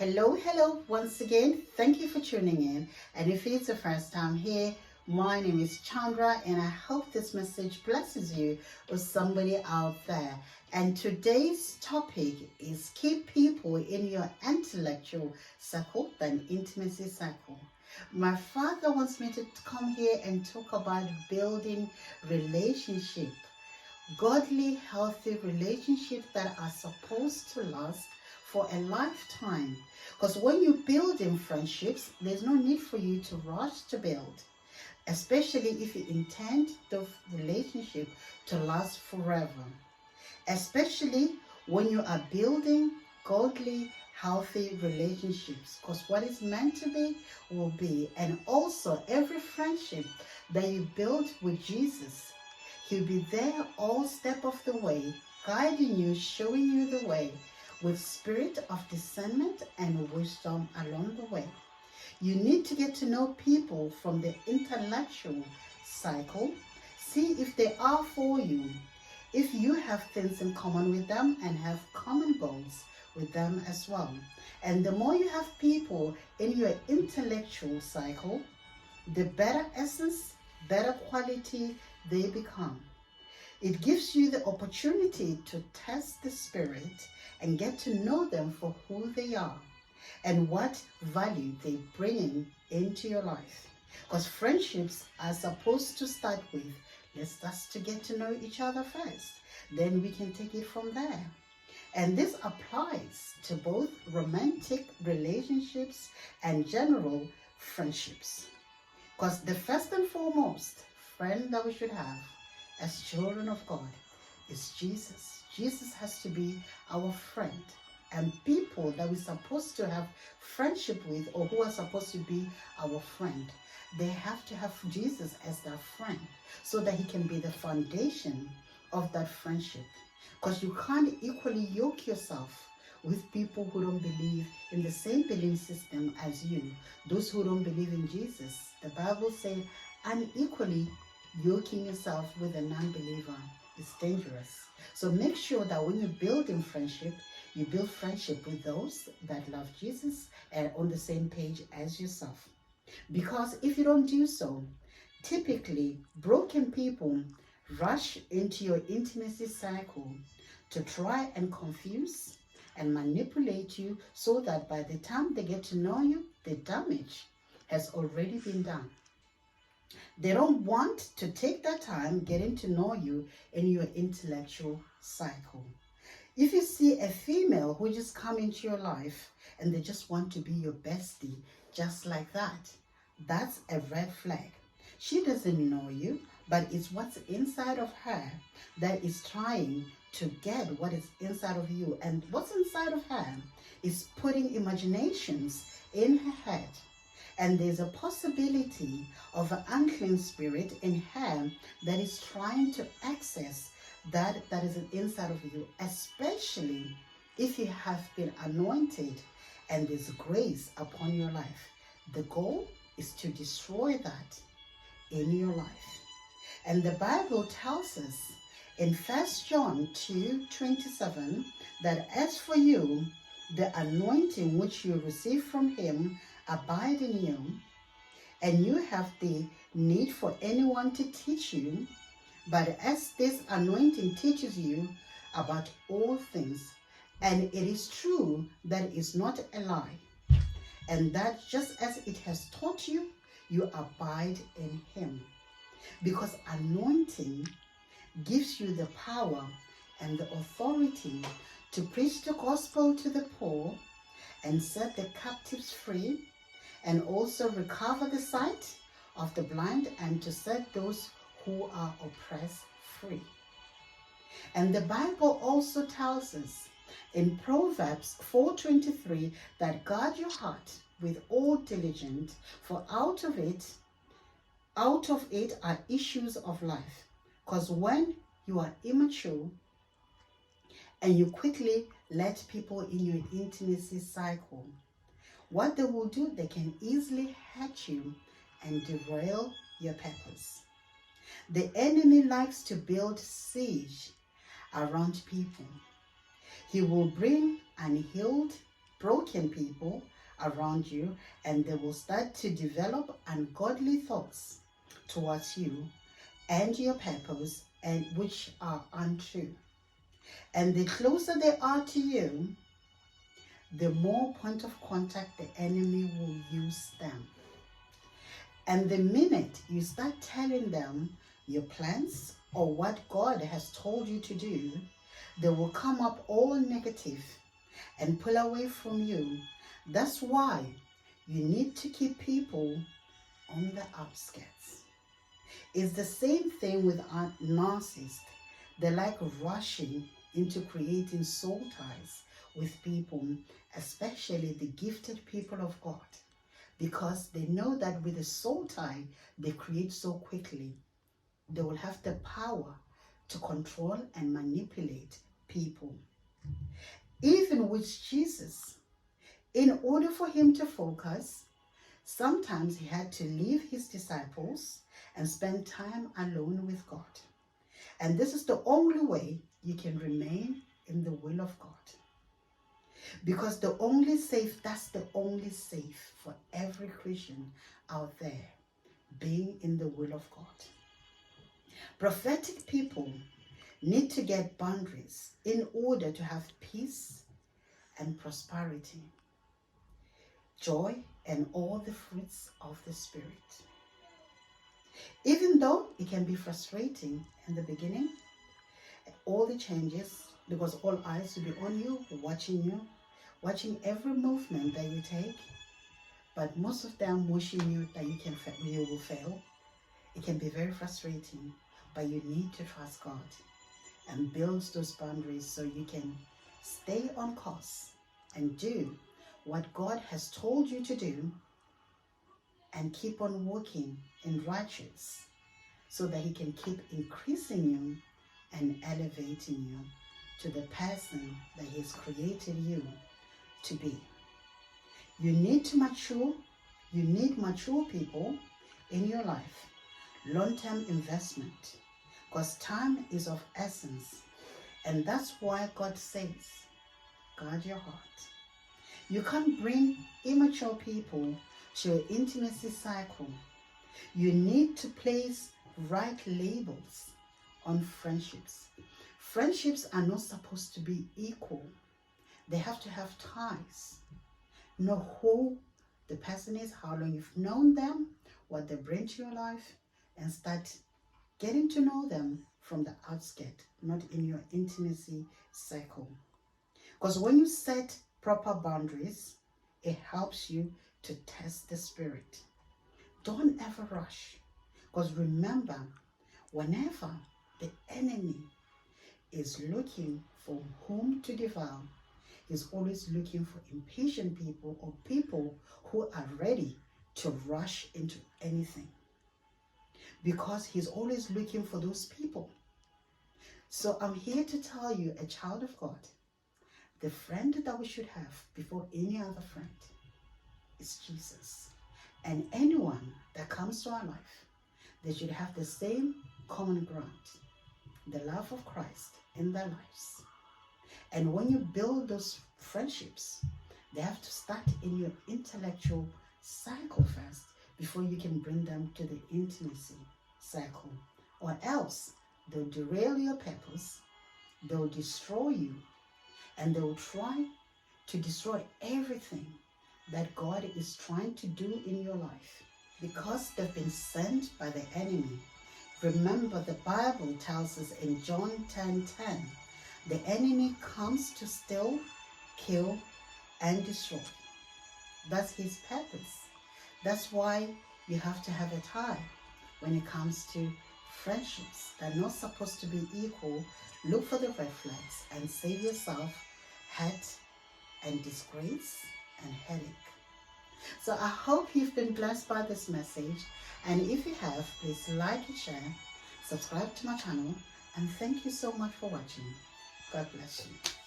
Hello, once again. Thank you for tuning in. And if it's the first time here, my name is Chandra, and I hope this message blesses you or somebody out there. And today's topic is keep people in your intellectual circle than intimacy circle. My father wants me to come here and talk about building relationship, godly, healthy relationships that are supposed to last for a lifetime. Because when you build in friendships, there's no need for you to rush to build, especially if you intend the relationship to last forever. Especially when you are building godly, healthy relationships. Because what is meant to be will be. And also, every friendship that you build with Jesus, He'll be there all step of the way, guiding you, showing you the way, with spirit of discernment and wisdom along the way. You need to get to know people from the intellectual cycle. See if they are for you, if you have things in common with them and have common goals with them as well. And the more you have people in your intellectual cycle, the better essence, better quality they become. It gives you the opportunity to test the spirit and get to know them for who they are and what value they bring into your life. Because friendships are supposed to start with, let's just to get to know each other first. Then we can take it from there. And this applies to both romantic relationships and general friendships. Because the first and foremost friend that we should have as children of God is Jesus. Jesus has to be our friend. And people that we're supposed to have friendship with, or who are supposed to be our friend, they have to have Jesus as their friend so that He can be the foundation of that friendship. Because you can't equally yoke yourself with people who don't believe in the same belief system as you. Those who don't believe in Jesus. The Bible says unequally yoking yourself with a non-believer is dangerous. So make sure that when you build in friendship, you build friendship with those that love Jesus and on the same page as yourself. Because if you don't do so, typically broken people rush into your intimacy cycle to try and confuse and manipulate you so that by the time they get to know you, the damage has already been done. They don't want to take that time getting to know you in your intellectual cycle. If you see a female who just come into your life and they just want to be your bestie just like that, that's a red flag. She doesn't know you, but it's what's inside of her that is trying to get what is inside of you. And what's inside of her is putting imaginations in her head. And there's a possibility of an unclean spirit in her that is trying to access that is inside of you, especially if you have been anointed and there's grace upon your life. The goal is to destroy that in your life. And the Bible tells us in 1 John 2:27 that as for you, the anointing which you receive from Him abide in you, and you have the need for anyone to teach you, but as this anointing teaches you about all things, and it is true that it is not a lie, and that just as it has taught you, you abide in Him. Because anointing gives you the power and the authority to preach the gospel to the poor and set the captives free, and also recover the sight of the blind and to set those who are oppressed free. And the Bible also tells us in Proverbs 4:23 that guard your heart with all diligence, for out of it are issues of life. Because when you are immature and you quickly let people in your intimacy cycle, what they will do, they can easily hurt you and derail your purpose. The enemy likes to build siege around people. He will bring unhealed broken people around you, and they will start to develop ungodly thoughts towards you and your purpose, and which are untrue. And the closer they are to you, the more point of contact the enemy will use them. And the minute you start telling them your plans or what God has told you to do, they will come up all negative and pull away from you. That's why you need to keep people on the outskirts. It's the same thing with narcissists. They like rushing into creating soul ties with people, especially the gifted people of God, because they know that with a soul tie they create so quickly, they will have the power to control and manipulate people. Even with Jesus, in order for him to focus, sometimes he had to leave his disciples and spend time alone with God. And this is the only way you can remain in the will of God. Because that's the only safe for every Christian out there, being in the will of God. Prophetic people need to get boundaries in order to have peace and prosperity, joy, and all the fruits of the Spirit. Even though it can be frustrating in the beginning, all the changes, because all eyes will be on you, watching every movement that you take, but most of them wishing you that you will fail. It can be very frustrating, but you need to trust God and build those boundaries so you can stay on course and do what God has told you to do, and keep on walking in righteousness so that he can keep increasing you and elevating you to the person that he's created you to be. You need to mature. You need mature people in your life. Long-term investment, because time is of essence. And that's why God says, guard your heart. You can't bring immature people to your intimacy cycle. You need to place right labels on friendships. Friendships are not supposed to be equal. They have to have ties. Know who the person is, how long you've known them, what they bring to your life, and start getting to know them from the outset, not in your intimacy cycle. Because when you set proper boundaries, it helps you to test the spirit. Don't ever rush. Because remember, whenever the enemy is looking for whom to devour, he's always looking for impatient people or people who are ready to rush into anything. Because he's always looking for those people. So I'm here to tell you, a child of God, the friend that we should have before any other friend is Jesus. And anyone that comes to our life, they should have the same common ground, the love of Christ in their lives. And when you build those friendships, they have to start in your intellectual cycle first before you can bring them to the intimacy cycle. Or else they'll derail your purpose, they'll destroy you, and they'll try to destroy everything that God is trying to do in your life. Because they've been sent by the enemy. Remember, the Bible tells us in John 10:10, the enemy comes to steal, kill, and destroy. That's his purpose. That's why you have to have a tie when it comes to friendships that are not supposed to be equal. Look for the red flags and save yourself hurt and disgrace and headache. So I hope you've been blessed by this message. And if you have, please like and share, subscribe to my channel, and thank you so much for watching. God bless you.